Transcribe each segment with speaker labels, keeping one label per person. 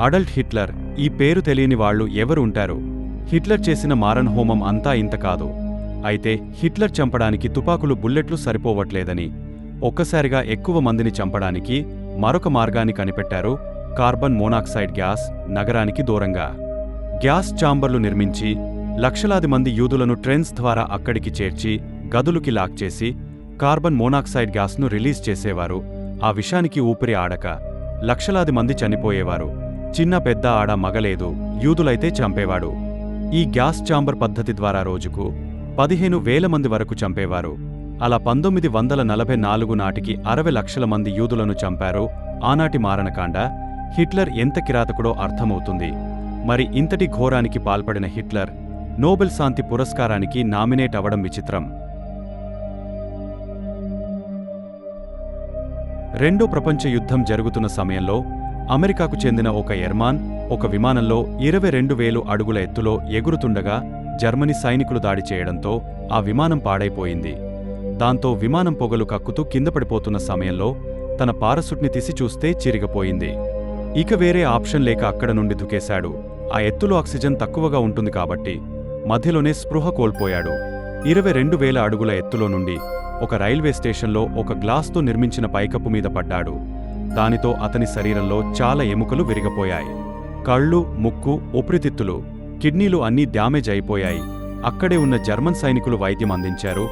Speaker 1: Adult Hitler. ఈ పేరు తెలియని వాళ్లు ఎవరు ఉంటారు? హిట్లర్ చేసిన మారణ హోమం అంతా ఇంత కాదు. అయితే హిట్లర్ చంపడానికి తుపాకులు బుల్లెట్లు సరిపోవట్లేదని ఒక్కసారిగా ఎక్కువ మందిని చంపడానికి మరొక మార్గాన్ని కనిపెట్టారు. Carbon monoxide gas. నగరానికి దూరంగా గ్యాస్ ఛాంబర్లు నిర్మించి లక్షలాది మంది యూదులను ట్రెన్స్ ద్వారా అక్కడికి చేర్చి గదులుకి లాక్ చేసి కార్బన్ మోనాక్సైడ్ గ్యాస్ను రిలీజ్ చేసేవారు. ఆ విషానికి ఊపిరి ఆడక లక్షలాది మంది చనిపోయేవారు. చిన్న పెద్ద ఆడ మగలేదు, యూదులైతే చంపేవాడు. ఈ గ్యాస్ ఛాంబర్ పద్ధతి ద్వారా రోజుకు 15,000 మంది వరకు చంపేవారు. అలా 1944 నాటికి 60 లక్షల మంది యూదులను చంపారు. ఆనాటి మారణకాండ. హిట్లర్ ఎంత కిరాతకుడో అర్థమవుతుంది. మరి ఇంతటి ఘోరానికి పాల్పడిన హిట్లర్ నోబెల్ శాంతి పురస్కారానికి నామినేట్ అవడం విచిత్రం. రెండో ప్రపంచ యుద్ధం జరుగుతున్న సమయంలో అమెరికాకు చెందిన ఒక ఎర్మాన్ ఒక విమానంలో 22,000 అడుగుల ఎత్తులో ఎగురుతుండగా జర్మనీ సైనికులు దాడి చేయడంతో ఆ విమానం పాడైపోయింది. దాంతో విమానం పొగలు కక్కుతూ కిందపడిపోతున్న సమయంలో తన పారసుట్ని తీసి చూస్తే చిరిగిపోయింది. ఇక వేరే ఆప్షన్ లేక అక్కడ నుండి దుకేశాడు. ఆ ఎత్తులో ఆక్సిజన్ తక్కువగా ఉంటుంది కాబట్టి మధ్యలోనే స్పృహ కోల్పోయాడు. 22,000 అడుగుల ఎత్తులో నుండి ఒక రైల్వే స్టేషన్లో ఒక గ్లాస్తో నిర్మించిన పైకప్పు మీద పడ్డాడు. దానితో అతని శరీరంలో చాలా ఎముకలు విరిగిపోయాయి. కళ్ళు, ముక్కు, ఊపిరితిత్తులు, కిడ్నీలు అన్నీ డ్యామేజ్ అయిపోయాయి. అక్కడే ఉన్న జర్మన్ సైనికులు వైద్యం అందించారు.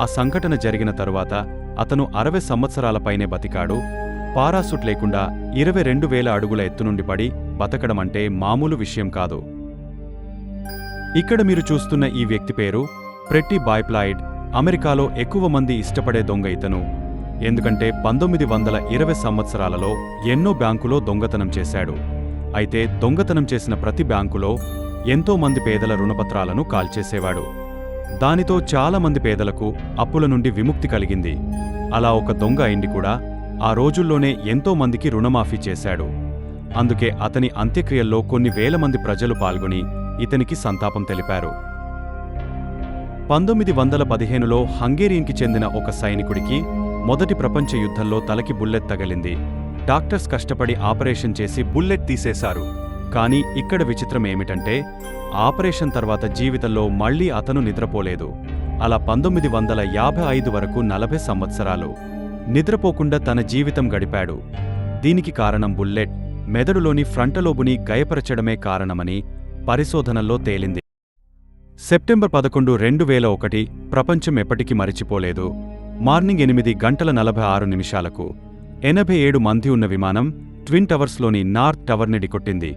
Speaker 1: ఆ సంఘటన జరిగిన తరువాత అతను 60 సంవత్సరాలపైనే బతికాడు. పారాసూట్ లేకుండా 22,000 అడుగుల ఎత్తు నుండి పడి బతకడమంటే మామూలు విషయం కాదు. ఇక్కడ మీరు చూస్తున్న ఈ వ్యక్తి పేరు ప్రెట్టి బాయ్ప్లాయిడ్. అమెరికాలో ఎక్కువ మంది ఇష్టపడే దొంగ ఇతను. ఎందుకంటే 1920 సంవత్సరాలలో ఎన్నో బ్యాంకులో దొంగతనం చేశాడు. అయితే దొంగతనం చేసిన ప్రతి బ్యాంకులో ఎంతో మంది పేదల రుణపత్రాలను కాల్చేసేవాడు. దానితో చాలా మంది పేదలకు అప్పుల నుండి విముక్తి కలిగింది. అలా ఒక దొంగ అయింది కూడా ఆ రోజుల్లోనే ఎంతో మందికి రుణమాఫీ చేశాడు. అందుకే అతని అంత్యక్రియల్లో కొన్ని వేల మంది ప్రజలు పాల్గొని ఇతనికి సంతాపం తెలిపారు. 1915లో హంగేరియన్కి చెందిన ఒక సైనికుడికి మొదటి ప్రపంచ యుద్ధంలో తలకి బుల్లెట్ తగిలింది. డాక్టర్స్ కష్టపడి ఆపరేషన్ చేసి బుల్లెట్ తీసేశారు. కానీ ఇక్కడ విచిత్రం ఏమిటంటే ఆపరేషన్ తర్వాత జీవితంలో మళ్లీ అతను నిద్రపోలేదు. అలా 1955 వరకు 40 సంవత్సరాలు నిద్రపోకుండా తన జీవితం గడిపాడు. దీనికి కారణం బుల్లెట్ మెదడులోని ఫ్రంటలోబుని గాయపరచడమే కారణమని పరిశోధనల్లో తేలింది. సెప్టెంబర్ 11, 2001 ప్రపంచం ఎప్పటికీ మరిచిపోలేదు. మార్నింగ్ 8:46 87 మంది ఉన్న విమానం ట్విన్ టవర్స్లోని నార్త్ టవర్ని ఢీకొట్టింది.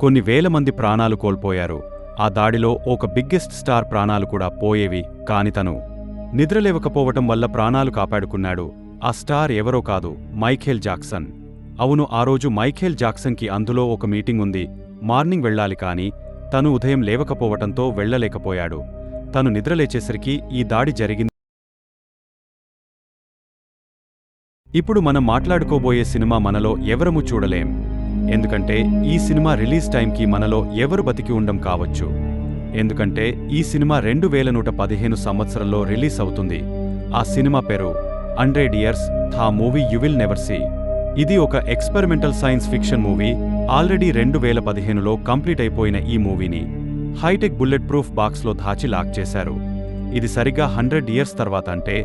Speaker 1: కొన్ని వేల మంది ప్రాణాలు కోల్పోయారు. ఆ దాడిలో ఒక బిగ్గెస్ట్ స్టార్ ప్రాణాలు కూడా పోయేవి. కాని తను నిద్రలేవకపోవటం వల్ల ప్రాణాలు కాపాడుకున్నాడు. ఆ స్టార్ ఎవరో కాదు, మైఖేల్ జాక్సన్. అవును, ఆ రోజు మైఖేల్ జాక్సన్కి అందులో ఒక మీటింగ్ ఉంది. మార్నింగ్ వెళ్ళాలి కాని తను ఉదయం లేవకపోవటంతో వెళ్లలేకపోయాడు. తను నిద్రలేచేసరికి ఈ దాడి జరిగింది. ఇప్పుడు మనం మాట్లాడుకోబోయే సినిమా మనలో ఎవరమూ చూడలేం. ఎందుకంటే ఈ సినిమా రిలీజ్ టైంకి మనలో ఎవరు బతికి ఉండం కావచ్చు. ఎందుకంటే ఈ సినిమా 2115 సంవత్సరంలో రిలీజ్ అవుతుంది. ఆ సినిమా పేరు 100 Years the movie you will never see. ఇది ఒక experimental science fiction movie. Already 2015లో కంప్లీట్ అయిపోయిన ఈ మూవీని హైటెక్ బుల్లెట్ ప్రూఫ్ బాక్స్లో దాచి లాక్ చేశారు. ఇది సరిగ్గా 100 ఇయర్స్ తర్వాత అంటే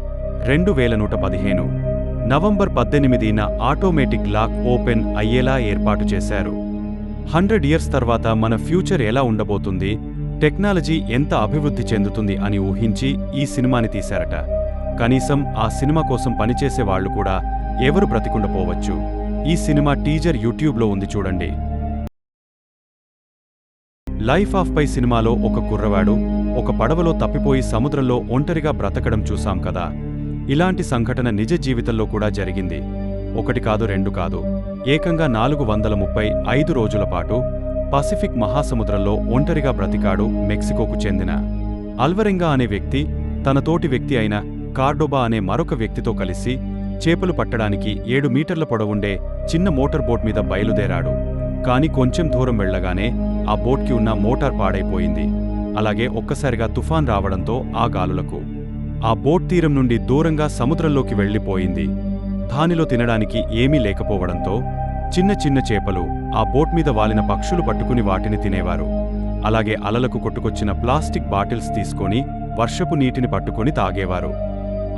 Speaker 1: 2115 నవంబర్ 18న ఆటోమేటిక్ లాక్ ఓపెన్ అయ్యేలా ఏర్పాటు చేశారు. 100 ఇయర్స్ తర్వాత మన ఫ్యూచర్ ఎలా ఉండబోతుంది, టెక్నాలజీ ఎంత అభివృద్ధి చెందుతుంది అని ఊహించి ఈ సినిమాని తీశారట. కనీసం ఆ సినిమా కోసం పనిచేసే వాళ్లు కూడా ఎవరు బ్రతికుండపోవచ్చు. ఈ సినిమా టీజర్ యూట్యూబ్లో ఉంది, చూడండి. లైఫ్ ఆఫ్ పై సినిమాలో ఒక కుర్రవాడు ఒక పడవలో తప్పిపోయి సముద్రంలో ఒంటరిగా బ్రతకడం చూసాం కదా. ఇలాంటి సంఘటన నిజ జీవితంలో కూడా జరిగింది. 1 కాదు 2 కాదు, ఏకంగా 435 రోజుల పాటు పసిఫిక్ మహాసముద్రంలో ఒంటరిగా బ్రతికాడు మెక్సికోకు చెందిన అల్వరెంగా అనే వ్యక్తి. తన తోటి వ్యక్తి అయిన కార్డోబా అనే మరొక వ్యక్తితో కలిసి చేపలు పట్టడానికి 7 మీటర్ల పొడవుండే చిన్న మోటార్ బోట్ మీద బయలుదేరాడు. కాని కొంచెం దూరం వెళ్లగానే ఆ బోట్కి ఉన్న మోటార్ పాడైపోయింది. అలాగే ఒక్కసారిగా తుఫాన్ రావడంతో ఆ గాలులకు ఆ బోట్ తీరం నుండి దూరంగా సముద్రంలోకి వెళ్లిపోయింది. దానిలో తినడానికి ఏమీ లేకపోవడంతో చిన్న చిన్న చేపలు ఆ బోట్ మీద వాలిన పక్షులు పట్టుకుని వాటిని తినేవారు. అలాగే అలలకు కొట్టుకొచ్చిన ప్లాస్టిక్ బాటిల్స్ తీసుకొని వర్షపు నీటిని పట్టుకుని తాగేవారు.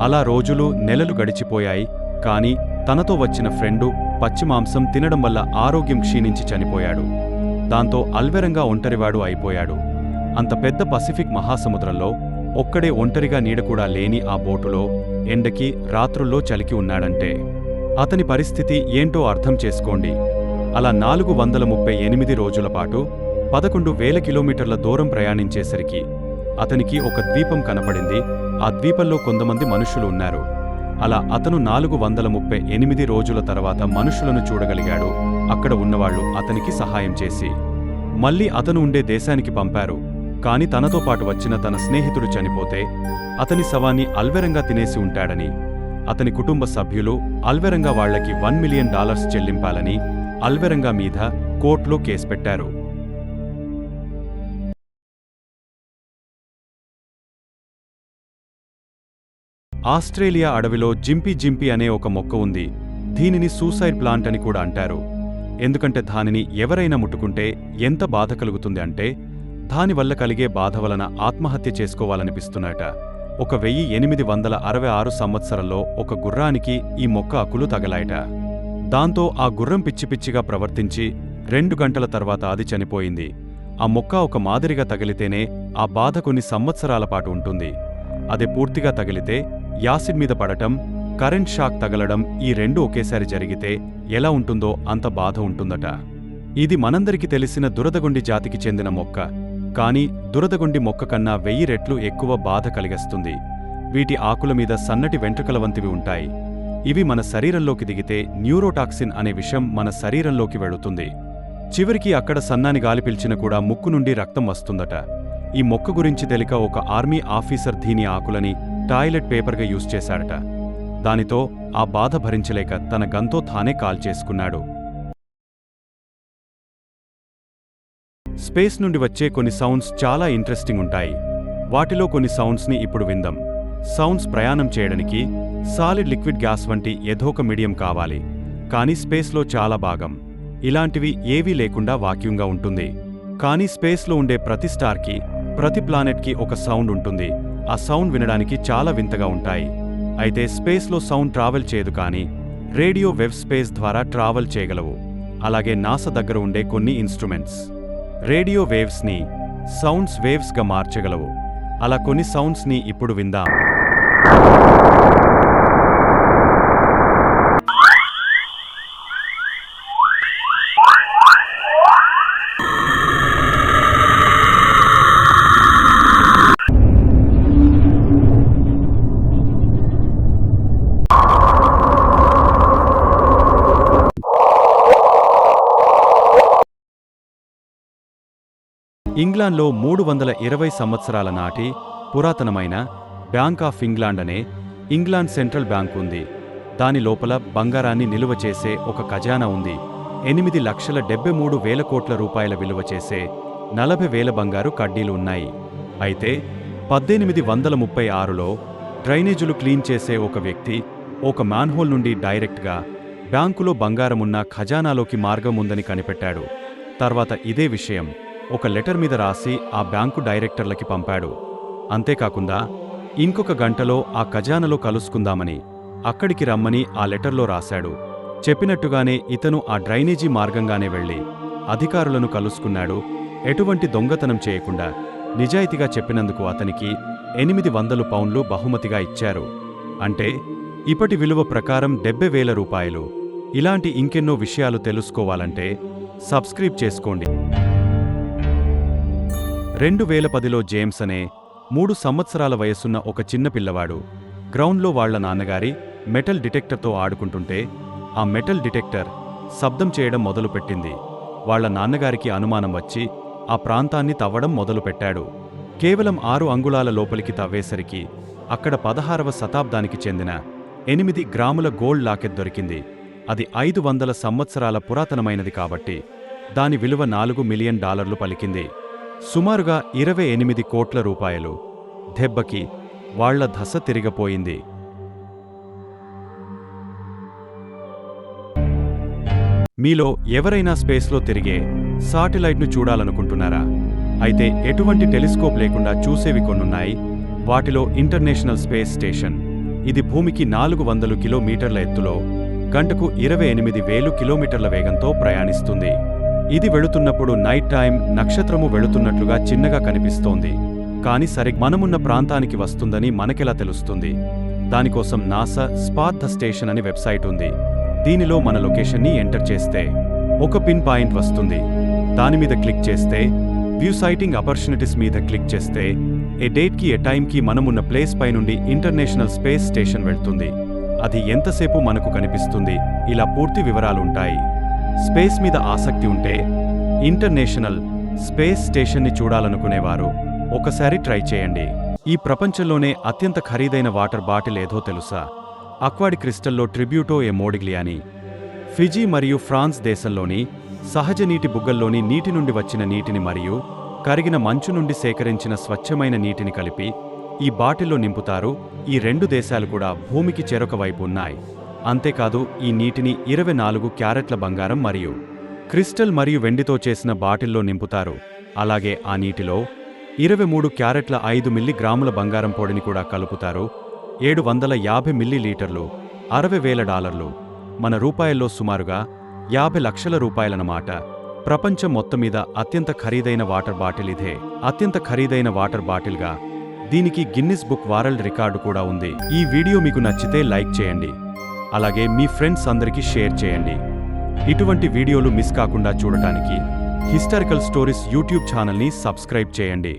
Speaker 1: అలా రోజులు నెలలు గడిచిపోయాయి. కాని తనతో వచ్చిన ఫ్రెండు పచ్చిమాంసం తినడం వల్ల ఆరోగ్యం క్షీణించి చనిపోయాడు. దాంతో అల్వెరంగా ఒంటరివాడు అయిపోయాడు. అంత పెద్ద పసిఫిక్ మహాసముద్రంలో ఒక్కడే ఒంటరిగా నీడకూడా లేని ఆ బోటులో ఎండకి రాత్రుల్లో చలికి ఉన్నాడంటే అతని పరిస్థితి ఏంటో అర్థం చేసుకోండి. అలా 438 రోజులపాటు 11,000 కిలోమీటర్ల దూరం ప్రయాణించేసరికి అతనికి ఒక ద్వీపం కనపడింది. ఆ ద్వీపంలో కొంతమంది మనుషులు ఉన్నారు. అలా అతను 438 రోజుల తర్వాత మనుషులను చూడగలిగాడు. అక్కడ ఉన్నవాళ్లు అతనికి సహాయం చేసి మళ్లీ అతను ఉండే దేశానికి పంపారు. కాని తనతో పాటు వచ్చిన తన స్నేహితుడు చనిపోతే అతని శవాన్ని అల్వెరంగా తినేసి ఉంటాడని, అతని కుటుంబ సభ్యులు అల్వెరంగా వాళ్లకి $1 మిలియన్ చెల్లింపాలని అల్వెరంగా మీద కోర్టులో కేసు పెట్టారు. ఆస్ట్రేలియా అడవిలో జింపీ జింపీ అనే ఒక మొక్క ఉంది. దీనిని సూసైడ్ ప్లాంట్ అని కూడా అంటారు. ఎందుకంటే దానిని ఎవరైనా ముట్టుకుంటే ఎంత బాధ కలుగుతుంది అంటే దానివల్ల కలిగే బాధ వలన ఆత్మహత్య చేసుకోవాలనిపిస్తున్నట. 1866 సంవత్సరంలో ఒక గుర్రానికి ఈ మొక్క ఆకులు తగలాయట. దాంతో ఆ గుర్రం పిచ్చిపిచ్చిగా ప్రవర్తించి 2 గంటల తర్వాత అది చనిపోయింది. ఆ మొక్క ఒక మాదిరిగా తగిలితేనే ఆ బాధ కొన్ని సంవత్సరాల పాటు ఉంటుంది. అదే పూర్తిగా తగిలితే యాసిడ్ మీద పడటం, కరెంట్ షాక్ తగలడం ఈ రెండు ఒకేసారి జరిగితే ఎలా ఉంటుందో అంత బాధ ఉంటుందట. ఇది మనందరికీ తెలిసిన దురదగొండి జాతికి చెందిన మొక్క. కాని దురదగొండి మొక్క కన్నా 1000 రెట్లు ఎక్కువ బాధ కలిగిస్తుంది. వీటి ఆకుల మీద సన్నటి వెంట్రుకల వంటివి ఉంటాయి. ఇవి మన శరీరంలోకి దిగితే న్యూరోటాక్సిన్ అనే విషం మన శరీరంలోకి వెళుతుంది. చివరికి అక్కడ సన్నాని గాలి పీల్చిన కూడా ముక్కు నుండి రక్తం వస్తుందట. ఈ మొక్క గురించి తెలిక ఒక ఆర్మీ ఆఫీసర్ దీని ఆకులని టాయిలెట్ పేపర్గా యూజ్ చేశాడట. దానితో ఆ బాధ భరించలేక తన గన్తో తానే కాల్చేసుకున్నాడు. స్పేస్ నుండి వచ్చే కొన్ని సౌండ్స్ చాలా ఇంట్రెస్టింగ్ ఉంటాయి. వాటిలో కొన్ని సౌండ్స్ని ఇప్పుడు విందాం. సౌండ్స్ ప్రయాణం చేయడానికి సాలిడ్ లిక్విడ్ గ్యాస్ వంటి ఏదోక మీడియం కావాలి. కానీ స్పేస్లో చాలా భాగం ఇలాంటివి ఏవీ లేకుండా వాక్యూమ్గా ఉంటుంది. కానీ స్పేస్లో ఉండే ప్రతి స్టార్కి, ప్రతి ప్లానెట్కి ఒక సౌండ్ ఉంటుంది. ఆ సౌండ్ వినడానికి చాలా వింతగా ఉంటాయి. అయితే స్పేస్లో సౌండ్ ట్రావెల్ చేయదు, కానీ రేడియో వేవ్ స్పేస్ ద్వారా ట్రావెల్ చేయగలవు. అలాగే నాసా దగ్గర ఉండే కొన్ని ఇన్స్ట్రుమెంట్స్ రేడియో వేవ్స్ని సౌండ్స్ వేవ్స్గా మార్చగలవు. అలా కొన్ని సౌండ్స్ని ఇప్పుడు విందాం. ఇంగ్లాండ్లో 320 సంవత్సరాల నాటి పురాతనమైన బ్యాంక్ ఆఫ్ ఇంగ్లాండ్ అనే ఇంగ్లాండ్ సెంట్రల్ బ్యాంక్ ఉంది. దాని లోపల బంగారాన్ని నిలువ చేసే ఒక ఖజానా ఉంది. 8,73,000 కోట్ల రూపాయల విలువ చేసే 40,000 బంగారు కడ్డీలు ఉన్నాయి. అయితే 1836లో డ్రైనేజులు క్లీన్ చేసే ఒక వ్యక్తి ఒక మ్యాన్హోల్ నుండి డైరెక్ట్గా బ్యాంకులో బంగారమున్న ఖజానాలోకి మార్గం ఉందని కనిపెట్టాడు. తర్వాత ఇదే విషయం ఒక లెటర్ మీద రాసి ఆ బ్యాంకు డైరెక్టర్లకి పంపాడు. అంతేకాకుండా ఇంకొక గంటలో ఆ ఖజానాలో కలుసుకుందామని అక్కడికి రమ్మని ఆ లెటర్లో రాశాడు. చెప్పినట్టుగానే ఇతను ఆ డ్రైనేజీ మార్గంగానే వెళ్లి అధికారులను కలుసుకున్నాడు. ఎటువంటి దొంగతనం చేయకుండా నిజాయితీగా చెప్పినందుకు అతనికి 800 పౌండ్లు బహుమతిగా ఇచ్చారు. అంటే ఇప్పటి విలువ ప్రకారం 70,000 రూపాయలు. ఇలాంటి ఇంకెన్నో విషయాలు తెలుసుకోవాలంటే సబ్స్క్రైబ్ చేసుకోండి. 2010లో జేమ్స్ అనే 3 సంవత్సరాల వయసున్న ఒక చిన్న పిల్లవాడు గ్రౌండ్లో వాళ్ల నాన్నగారి మెటల్ డిటెక్టర్తో ఆడుకుంటుంటే ఆ మెటల్ డిటెక్టర్ శబ్దం చేయడం మొదలుపెట్టింది. వాళ్ల నాన్నగారికి అనుమానం వచ్చి ఆ ప్రాంతాన్ని తవ్వడం మొదలుపెట్టాడు. కేవలం 6 అంగుళాల లోపలికి తవ్వేసరికి అక్కడ 16వ శతాబ్దానికి చెందిన 8 గ్రాముల గోల్డ్ లాకెట్ దొరికింది. అది 500 సంవత్సరాల పురాతనమైనది కాబట్టి దాని విలువ $4 మిలియన్ పలికింది. సుమారుగా 28 కోట్ల రూపాయలు. దెబ్బకి వాళ్ల దశ తిరిగిపోయింది. మీలో ఎవరైనా స్పేస్లో తిరిగే శాటిలైట్ను చూడాలనుకుంటున్నారా? అయితే ఎటువంటి టెలిస్కోప్ లేకుండా చూసేవి కొన్నున్నాయి. వాటిలో ఇంటర్నేషనల్ స్పేస్ స్టేషన్. ఇది భూమికి 400 కిలోమీటర్ల ఎత్తులో గంటకు 28,000 కిలోమీటర్ల వేగంతో ప్రయాణిస్తుంది. ఇది వెళుతున్నప్పుడు నైట్ టైం నక్షత్రము వెళుతున్నట్లుగా చిన్నగా కనిపిస్తోంది. కాని మనమున్న ప్రాంతానికి వస్తుందని మనకెలా తెలుస్తుంది? దానికోసం నాసా స్పాట్ ద స్టేషన్ అని వెబ్సైట్ ఉంది. దీనిలో మన లొకేషన్ని ఎంటర్ చేస్తే ఒక పిన్ పాయింట్ వస్తుంది. దానిమీద క్లిక్ చేస్తే వ్యూ సైటింగ్ ఆపర్చునిటీస్ మీద క్లిక్ చేస్తే ఏ డేట్కి ఏ టైంకి మనమున్న ప్లేస్ పై నుండి ఇంటర్నేషనల్ స్పేస్ స్టేషన్ వెళ్తుంది. అది ఎంతసేపు మనకు కనిపిస్తుంది, ఇలా పూర్తి వివరాలుంటాయి. స్పేస్ మీద ఆసక్తి ఉంటే ఇంటర్నేషనల్ స్పేస్ స్టేషన్ని చూడాలనుకునేవారు ఒకసారి ట్రై చేయండి. ఈ ప్రపంచంలోనే అత్యంత ఖరీదైన వాటర్ బాటిల్ ఏదో తెలుసా? అక్వాడి క్రిస్టల్లో ట్రిబ్యూటో ఏ మోడిగ్లియాని. ఫిజీ మరియు ఫ్రాన్స్ దేశంలోని సహజ నీటి బుగ్గల్లోని నీటి నుండి వచ్చిన నీటిని మరియు కరిగిన మంచు నుండి సేకరించిన స్వచ్ఛమైన నీటిని కలిపి ఈ బాటిల్లో నింపుతారు. ఈ 2 దేశాలు కూడా భూమికి చెరొక వైపు ఉన్నాయి. అంతేకాదు ఈ నీటిని 24 క్యారెట్ల బంగారం మరియు క్రిస్టల్ మరియు వెండితో చేసిన బాటిల్లో నింపుతారు. అలాగే ఆ నీటిలో 23 క్యారెట్ల 5 మిల్లీగ్రాముల బంగారం పొడిని కూడా కలుపుతారు. 750 మిల్లీలీటర్లు, $60,000, మన రూపాయల్లో సుమారుగా 50 లక్షల రూపాయలన్నమాట. ప్రపంచం మొత్తం మీద అత్యంత ఖరీదైన వాటర్ బాటిల్ ఇదే. అత్యంత ఖరీదైన వాటర్ బాటిల్గా దీనికి గిన్నిస్ బుక్ వరల్డ్ రికార్డు కూడా ఉంది. ఈ వీడియో మీకు నచ్చితే లైక్ చేయండి. అలాగే మీ ఫ్రెండ్స్ అందరికీ షేర్ చేయండి. ఇటువంటి వీడియోలు మిస్ కాకుండా చూడటానికి హిస్టారికల్ స్టోరీస్ యూట్యూబ్ ఛానల్ని సబ్స్క్రైబ్ చేయండి.